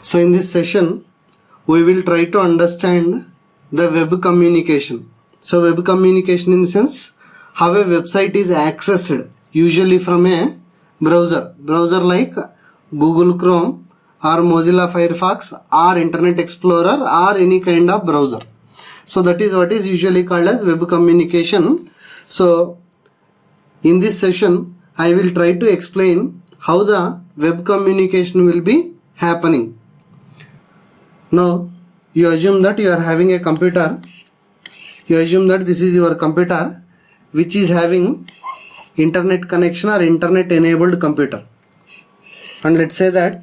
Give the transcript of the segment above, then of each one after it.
So in this session, we will try to understand the web communication. So web communication in the sense how a website is accessed usually from a browser like Google Chrome or Mozilla Firefox or Internet Explorer or any kind of browser. So that is what is usually called as web communication. So in this session, I will try to explain how the web communication will be happening. Now, you assume that you are having a computer. You assume that this is your computer which is having internet connection or internet enabled computer. And let's say that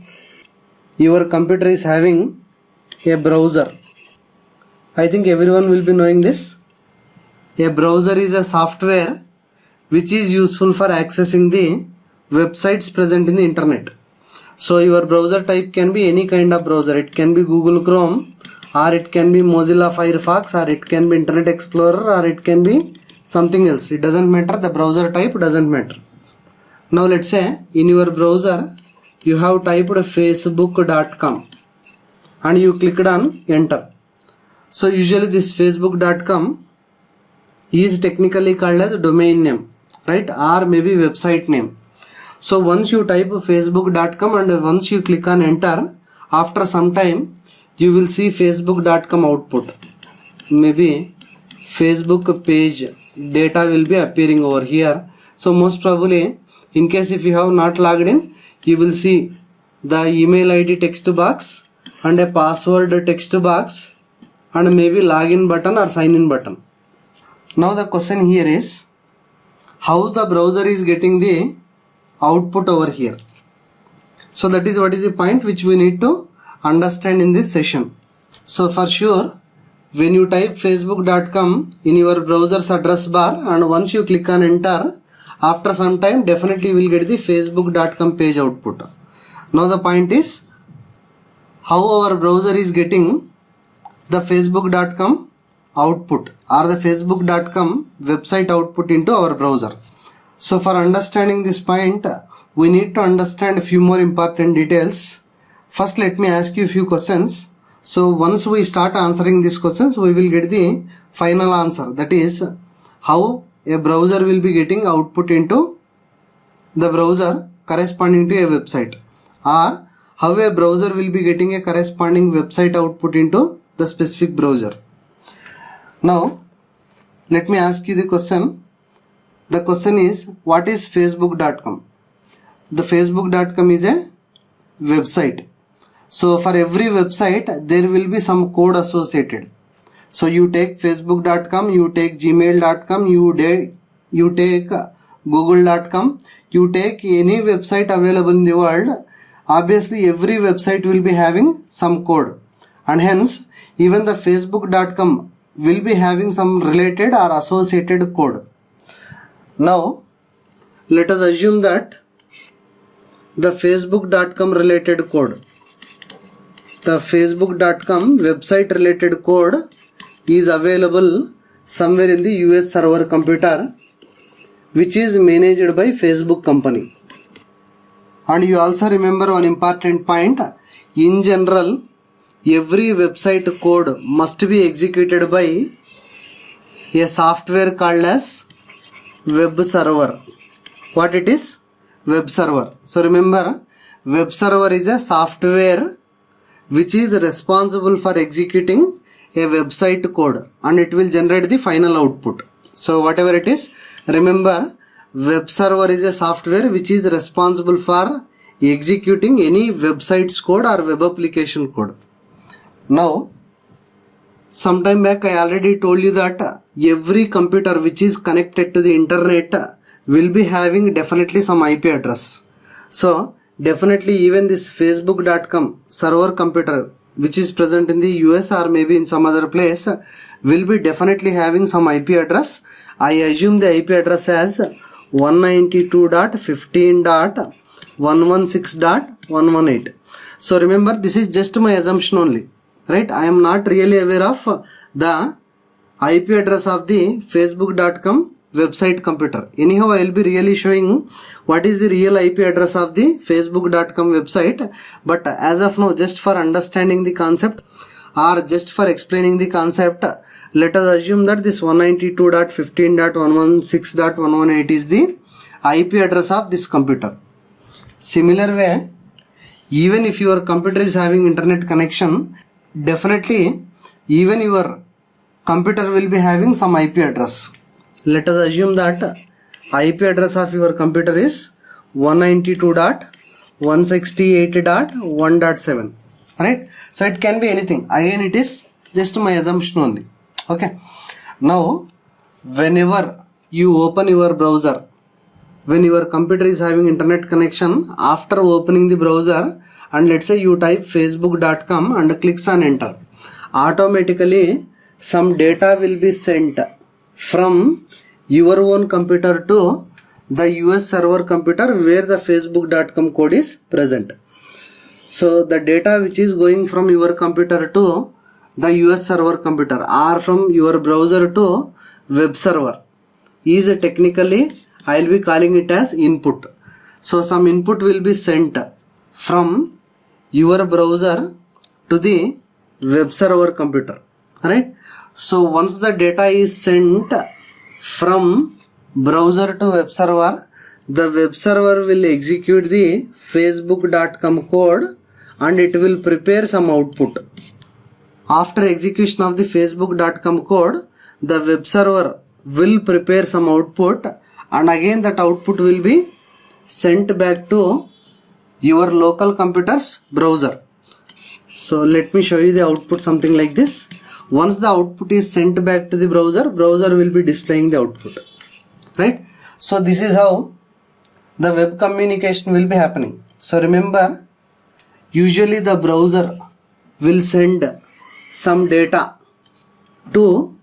your computer is having a browser. I think everyone will be knowing this. A browser is a software which is useful for accessing the websites present in the internet. So your browser type can be any kind of browser. It can be Google Chrome, or it can be Mozilla Firefox, or it can be Internet Explorer, or it can be something else. It doesn't matter, the browser type doesn't matter. Now let's say in your browser you have typed facebook.com and you clicked on enter. So usually this facebook.com is technically called as domain name, right, or maybe website name. So once you type facebook.com and once you click on enter, after some time you will see facebook.com output. Maybe Facebook page data will be appearing over here. So most probably, in case if you have not logged in, you will see the email ID text box and a password text box and maybe login button or sign in button. Now the question here is how the browser is getting the output over here. So that is what is the point which we need to understand in this session. So for sure, when you type facebook.com in your browser's address bar and once you click on enter, after some time definitely you will get the facebook.com page output. Now the point is how our browser is getting the facebook.com output or the facebook.com website output into our browser. So for understanding this point, we need to understand a few more important details. First, let me ask you a few questions. So once we start answering these questions, we will get the final answer. That is how a browser will be getting output into the browser corresponding to a website, or how a browser will be getting a corresponding website output into the specific browser. Now, let me ask you the question. The question is, what is facebook.com? The facebook.com is a website. So for every website, there will be some code associated. So you take facebook.com, you take gmail.com, you take google.com, you take any website available in the world. Obviously, every website will be having some code. And hence, even the facebook.com will be having some related or associated code. Now, let us assume that the facebook.com related code, the facebook.com website related code is available somewhere in the US server computer which is managed by Facebook company. And you also remember one important point. In general, every website code must be executed by a software called as web server. What it is? Web server. So remember, web server is a software which is responsible for executing a website code and it will generate the final output. So whatever it is, remember, web server is a software which is responsible for executing any website's code or web application code. Now, sometime back I already told you that every computer which is connected to the internet will be having definitely some IP address. So definitely even this facebook.com server computer which is present in the US or maybe in some other place will be definitely having some IP address. I assume the IP address as 192.15.116.118. So remember, this is just my assumption only, right? I am not really aware of the IP address of the facebook.com website computer. Anyhow, I will be really showing what is the real IP address of the facebook.com website, but as of now, just for understanding the concept or just for explaining the concept, let us assume that this 192.15.116.118 is the IP address of this computer. Similar way, even if your computer is having internet connection, definitely even your computer will be having some IP address. Let us assume that IP address of your computer is 192.168.1.7, right? So it can be anything. Again, it is just my assumption only. Okay. Now, whenever you open your browser, when your computer is having internet connection, after opening the browser and let's say you type facebook.com and clicks on enter, automatically some data will be sent from your own computer to the US server computer where the facebook.com code is present. So the data which is going from your computer to the US server computer or from your browser to web server is technically, I will be calling it as input. So some input will be sent from your browser to the web server computer, right? So once the data is sent from browser to web server, the web server will execute the facebook.com code and it will prepare some output. After execution of the facebook.com code, the web server will prepare some output and again that output will be sent back to your local computer's browser. So let me show you the output something like this. Once the output is sent back to the browser, browser will be displaying the output, right? So this is how the web communication will be happening. So remember, usually the browser will send some data to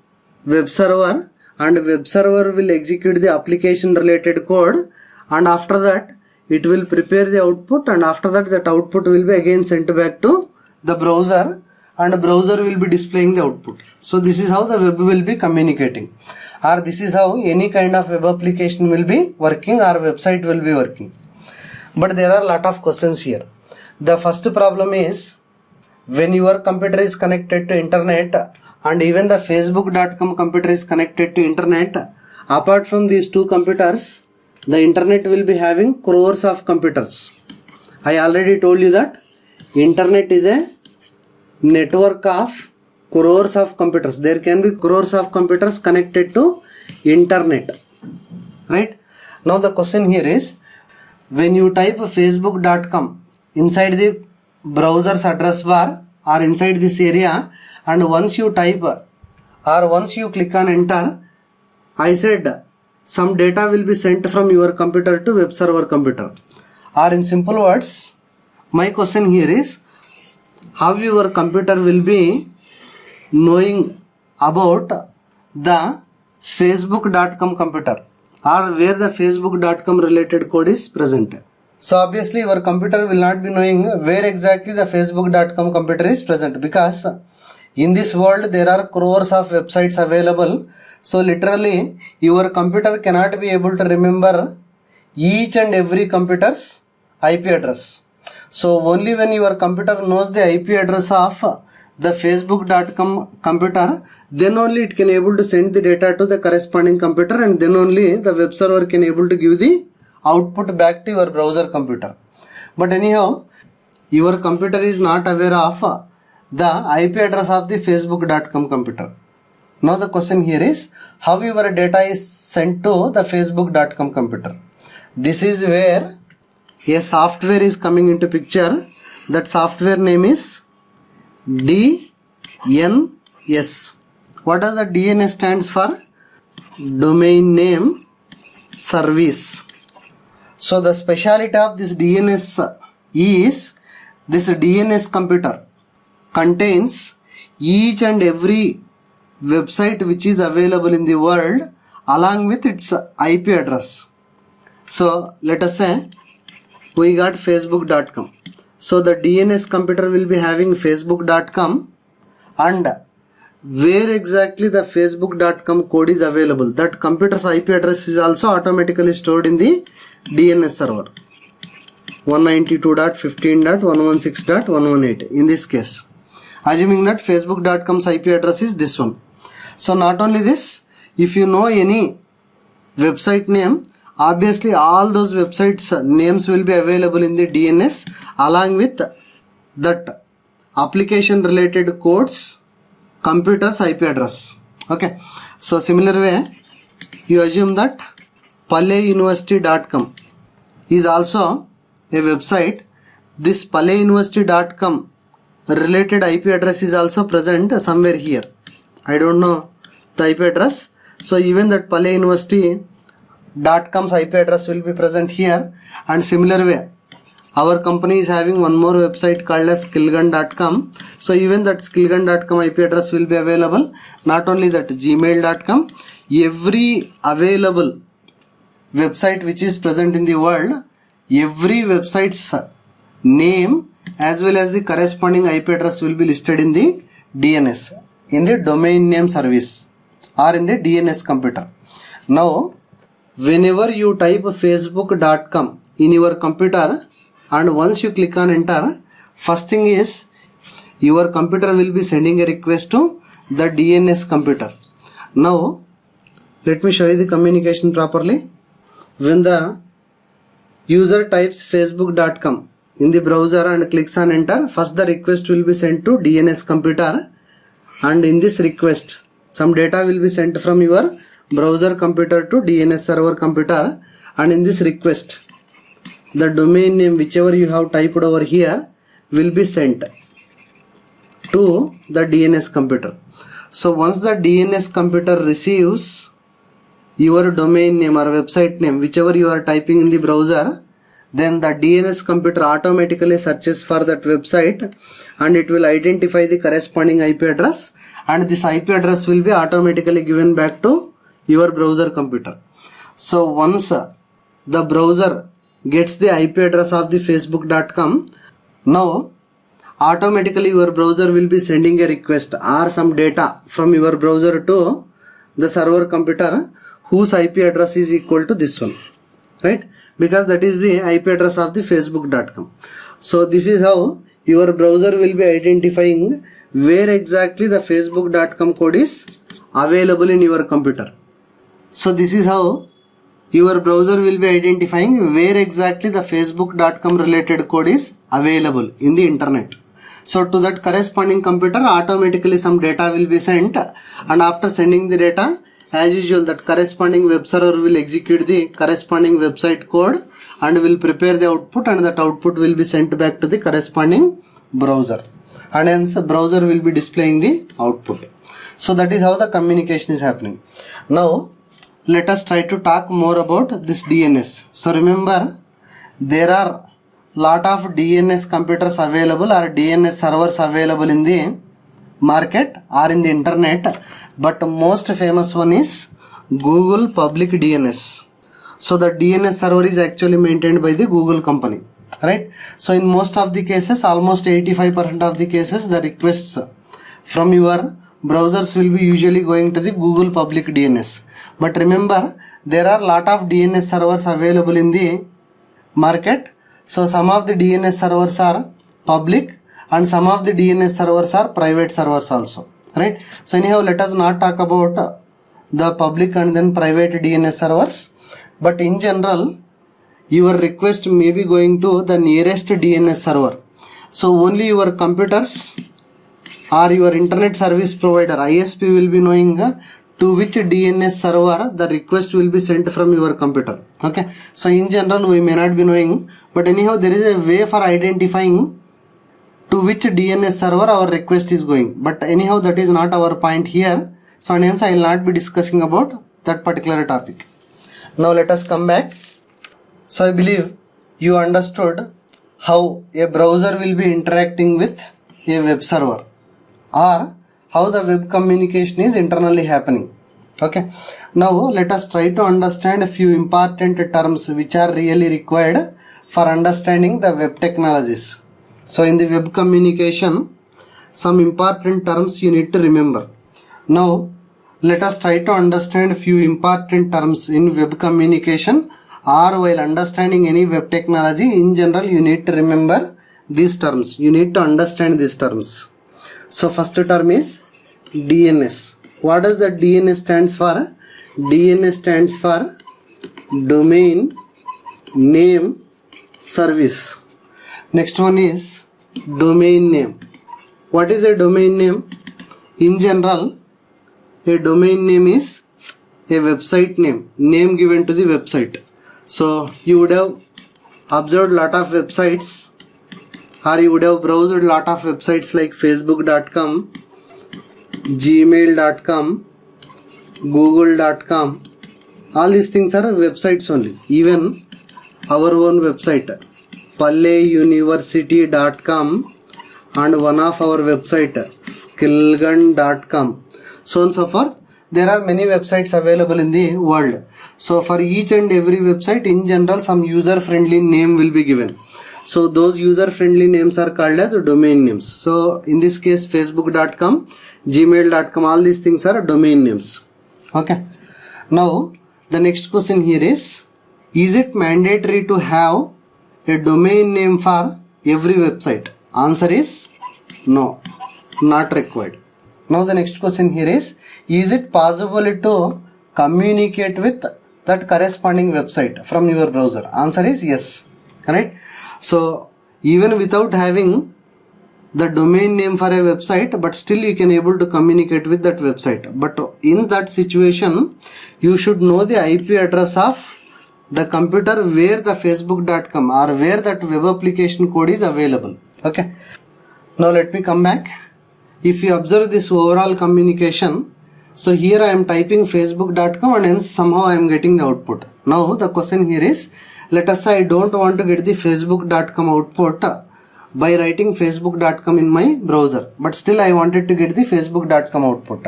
web server and web server will execute the application related code and after that it will prepare the output and after that output will be again sent back to the browser and the browser will be displaying the output. So this is how the web will be communicating, or this is how any kind of web application will be working or website will be working. But there are a lot of questions here. The first problem is when your computer is connected to internet and even the facebook.com computer is connected to internet, apart from these two computers, the internet will be having crores of computers. I already told you that internet is a network of crores of computers. There can be crores of computers connected to internet, right? Now the question here is, when you type facebook.com inside the browser's address bar or inside this area, and once you type or once you click on enter, I said some data will be sent from your computer to web server computer. Or in simple words, my question here is, how your computer will be knowing about the facebook.com computer or where the facebook.com related code is present. So obviously your computer will not be knowing where exactly the facebook.com computer is present, because in this world there are crores of websites available. So literally your computer cannot be able to remember each and every computer's IP address. So only when your computer knows the IP address of the facebook.com computer, then only it can able to send the data to the corresponding computer and then only the web server can able to give the output back to your browser computer. But anyhow, your computer is not aware of the IP address of the facebook.com computer. Now the question here is, how your data is sent to the facebook.com computer. This is where a software is coming into picture. That software name is DNS. What does the DNS stands for? Domain name service. So the speciality of this DNS is, this DNS computer contains each and every website which is available in the world along with its IP address. So let us say we got facebook.com. So the DNS computer will be having facebook.com and where exactly the facebook.com code is available. That computer's IP address is also automatically stored in the DNS server 192.15.116.118 in this case, assuming that facebook.com's IP address is this one. So not only this, if you know any website name, obviously all those websites names will be available in the DNS along with that application related codes computer's IP address. Okay, so similar way you assume that paleuniversity.com is also a website. This paleuniversity.com related IP address is also present somewhere here. I don't know the IP address, so even that paleuniversity.com's IP address will be present here. And similar way our company is having one more website called as skillgun.com, so even that skillgun.com IP address will be available. Not only that, gmail.com, every available website which is present in the world, every website's name as well as the corresponding IP address will be listed in the DNS, in the domain name service or in the DNS computer. Now whenever you type facebook.com in your computer and once you click on enter, first thing is your computer will be sending a request to the DNS computer. Now let me show you the communication properly. When the user types facebook.com in the browser and clicks on enter, first the request will be sent to DNS computer, and in this request some data will be sent from your browser computer to DNS server computer, and in this request the domain name whichever you have typed over here will be sent to the DNS computer. So once the DNS computer receives your domain name or website name whichever you are typing in the browser, then the DNS computer automatically searches for that website and it will identify the corresponding IP address, and this IP address will be automatically given back to your browser computer. So once the browser gets the IP address of the facebook.com, now automatically your browser will be sending a request or some data from your browser to the server computer whose IP address is equal to this one, right? Because that is the IP address of the facebook.com. So this is how your browser will be identifying where exactly the facebook.com code is available in your computer. So this is how your browser will be identifying where exactly the facebook.com related code is available in the internet. So to that corresponding computer automatically some data will be sent, and after sending the data, as usual that corresponding web server will execute the corresponding website code and will prepare the output, and that output will be sent back to the corresponding browser, and hence the browser will be displaying the output. So that is how the communication is happening. Now let us try to talk more about this DNS. So remember, there are lot of DNS computers available or DNS servers available in the market or in the internet, but most famous one is Google public DNS. So the DNS server is actually maintained by the Google company, right? So in most of the cases, almost 85% of the cases, the requests from your browsers will be usually going to the Google public DNS. But remember, there are lot of DNS servers available in the market. So some of the DNS servers are public and some of the DNS servers are private servers also, right? So anyhow, let us not talk about the public and then private DNS servers, but in general your request may be going to the nearest DNS server. So only your computers or your internet service provider ISP will be knowing to which DNS server the request will be sent from your computer. Okay, so in general we may not be knowing, but anyhow there is a way for identifying to which DNS server our request is going. But anyhow that is not our point here, so and hence I will not be discussing about that particular topic. Now let us come back. So I believe you understood how a browser will be interacting with a web server, or how the web communication is internally happening. Okay, now let us try to understand a few important terms which are really required for understanding the web technologies. So in the web communication, some important terms you need to remember. Now let us try to understand few important terms in web communication, or while understanding any web technology in general you need to remember these terms. You need to understand these terms. So first term is DNS. What does the DNS stands for? DNS stands for domain name service. Next one is domain name. What is a domain name? In general, a domain name is a website name given to the website. So you would have observed lot of websites, or you would have browsed lot of websites like facebook.com, gmail.com, google.com. All these things are websites only. Even our own website, palleuniversity.com, and one of our website, skillgun.com, so on and so forth. There are many websites available in the world. So for each and every website, in general, some user friendly name will be given. So those user friendly names are called as domain names. So in this case, facebook.com, gmail.com, all these things are domain names. Okay. Now the next question here is it mandatory to have a domain name for every website? Answer is no, not required. Now the next question here is it possible to communicate with that corresponding website from your browser? Answer is yes. Right? So even without having the domain name for a website, but still you can able to communicate with that website. But in that situation, you should know the IP address of the computer where the facebook.com or where that web application code is available. Okay. Now let me come back. If you observe this overall communication, so here I am typing facebook.com and hence somehow I am getting the output. Now the question here is, let us say I don't want to get the facebook.com output by writing facebook.com in my browser, but still I wanted to get the facebook.com output.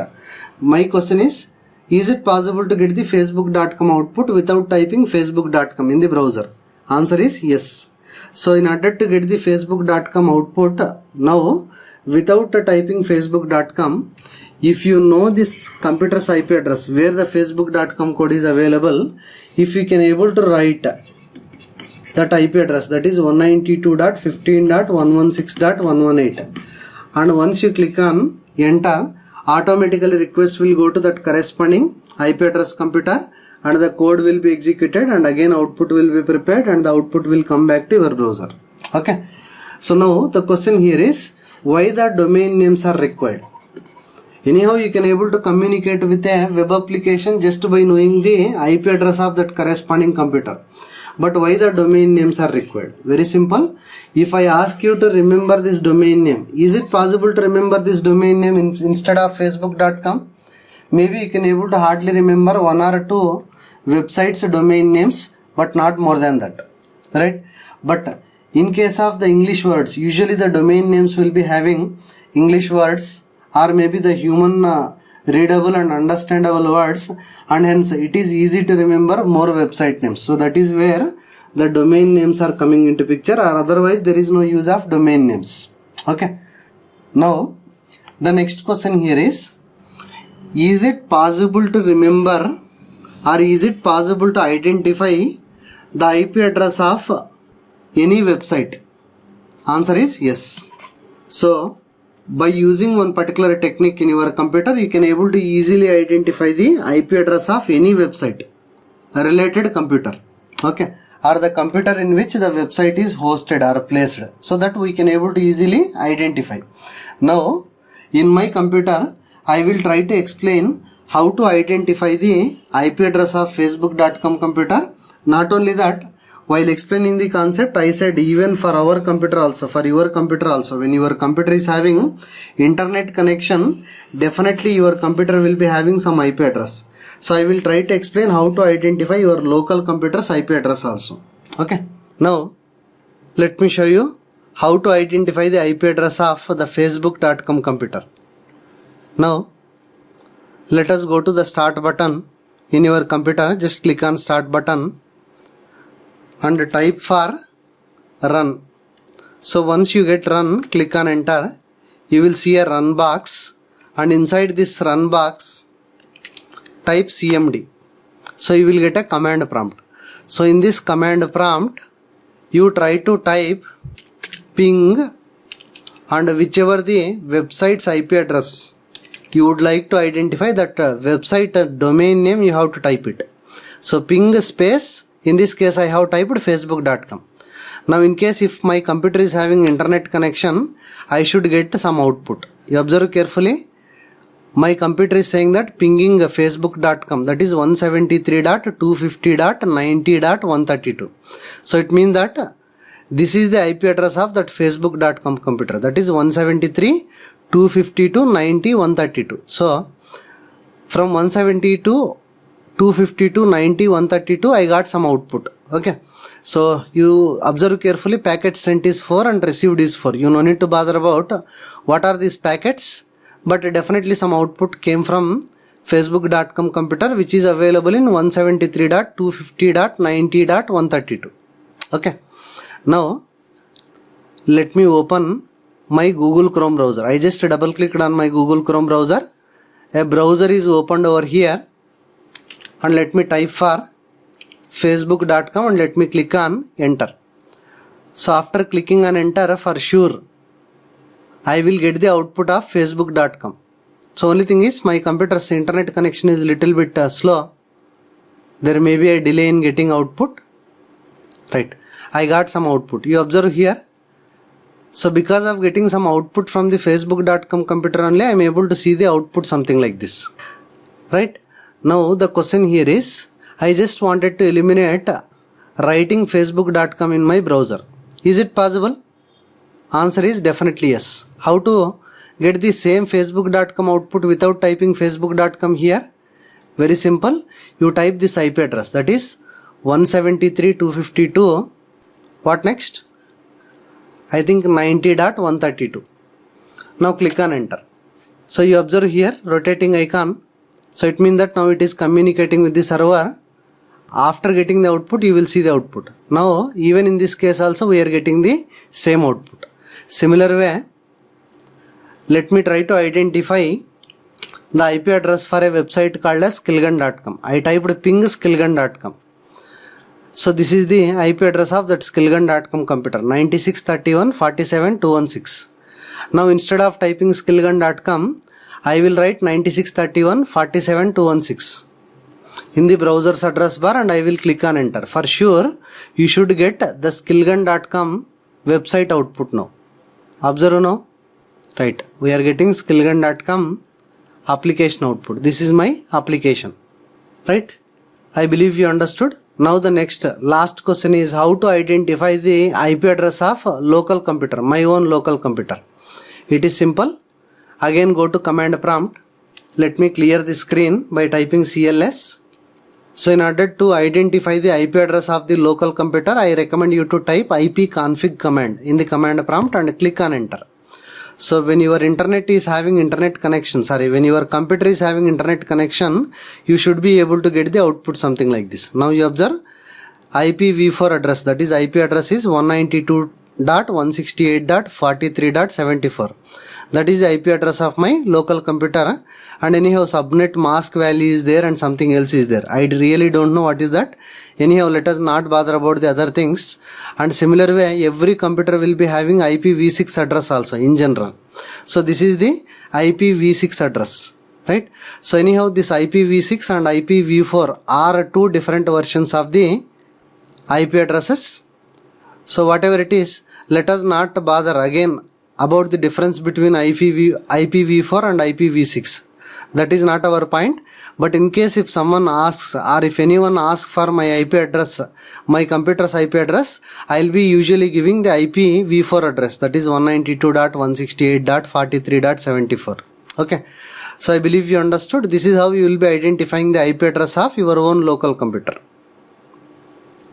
My question is it possible to get the facebook.com output without typing facebook.com in the browser? Answer is yes. So in order to get the facebook.com output, now without typing facebook.com, if you know this computer's IP address where the facebook.com code is available, if you can able to write that IP address, that is 192.15.116.118, and once you click on enter, automatically request will go to that corresponding IP address computer and the code will be executed, and again output will be prepared and the output will come back to your browser. Okay. So now the question here is why the domain names are required. Anyhow you can able to communicate with a web application just by knowing the IP address of that corresponding computer. But why the domain names are required? Very simple. If I ask you to remember this domain name, is it possible to remember this domain name instead of facebook.com? Maybe you can able to hardly remember one or two websites domain names, but not more than that, right? But in case of the English words, usually the domain names will be having English words or maybe the human readable and understandable words, and hence it is easy to remember more website names. So that is where the domain names are coming into picture, or otherwise there is no use of domain names. Okay. Now the next question here is it possible to remember or is it possible to identify the IP address of any website? Answer is yes. So by using one particular technique in your computer, you can able to easily identify the IP address of any website, a related computer, okay, or the computer in which the website is hosted or placed, so that we can able to easily identify. Now in my computer I will try to explain how to identify the IP address of facebook.com computer. Not only that, while explaining the concept, I said even for our computer also, for your computer also, when your computer is having internet connection, definitely your computer will be having some IP address. So I will try to explain how to identify your local computer's IP address also. Okay. Now let me show you how to identify the IP address of the facebook.com computer. Now let us go to the start button in your computer. Just click on start button and type for run. So once you get run, click on enter. You will see a run box. and inside this run box type cmd. So you will get a command prompt. So in this command prompt you try to type ping and whichever the website's IP address you would like to identify, that website domain name you have to type it. So ping space, in this case I have typed facebook.com. Now in case if my computer is having internet connection, I should get some output. You observe carefully. My computer is saying that pinging facebook.com, that is 173.250.90.132. So it means that this is the IP address of that facebook.com computer, that is 173.250.90.132. So from 172.250.90.132 I got some output. Okay. So you observe carefully, packet sent is 4 and received is 4. You no need to bother about what are these packets, but definitely some output came from facebook.com computer which is available in 173.250.90.132. Okay. Now let me open my Google Chrome browser. I just double clicked on my Google Chrome browser. A browser is opened over here and let me type for facebook.com and let me click on enter. So after clicking on enter, for sure I will get the output of facebook.com. So only thing is my computer's internet connection is little bit slow. There may be a delay in getting output. Right. I got some output. You observe here. So because of getting some output from the facebook.com computer only, I am able to see the output something like this. Right. Now the question here is, I just wanted to eliminate writing facebook.com in my browser. Is it possible? Answer is definitely yes. How to get the same facebook.com output without typing facebook.com here? Very simple. You type this IP address, that is 173.252. What next? I think 90.132. Now click on enter. So you observe here rotating icon. So it means that now it is communicating with the server. After getting the output, you will see the output. Now even in this case also we are getting the same output. Similar way, let me try to identify the IP address for a website called as skillgun.com. I typed ping skillgun.com. So this is the IP address of that skillgun.com computer, 96.31.47.216. Now instead of typing skillgun.com, I will write 96.31.47.216 in the browser's address bar and I will click on enter. For sure, you should get the skillgun.com website output now. Observe now. Right. We are getting skillgun.com application output. This is my application. Right. I believe you understood. Now the next last question is how to identify the IP address of local computer, my own local computer. It is simple. Again go to command prompt. Let me clear the screen by typing CLS. So in order to identify the IP address of the local computer, I recommend you to type ipconfig command in the command prompt and click on enter. So when your internet is having internet connection, when your computer is having internet connection, you should be able to get the output something like this. Now you observe IPv4 address, that is IP address is 192.168.43.74. That is the IP address of my local computer, and anyhow subnet mask value is there and something else is there. I really don't know what is that. Anyhow, let us not bother about the other things. And similar way, every computer will be having IPv6 address also in general. So this is the IPv6 address, right? So anyhow, this IPv6 and IPv4 are two different versions of the IP addresses. So whatever it is, let us not bother again about the difference between IPv4 and IPv6. That is not our point. But in case if someone asks or if anyone asks for my IP address, my computer's IP address, I will be usually giving the IPv4 address, that is 192.168.43.74. Okay. So I believe you understood. This is how you will be identifying the IP address of your own local computer.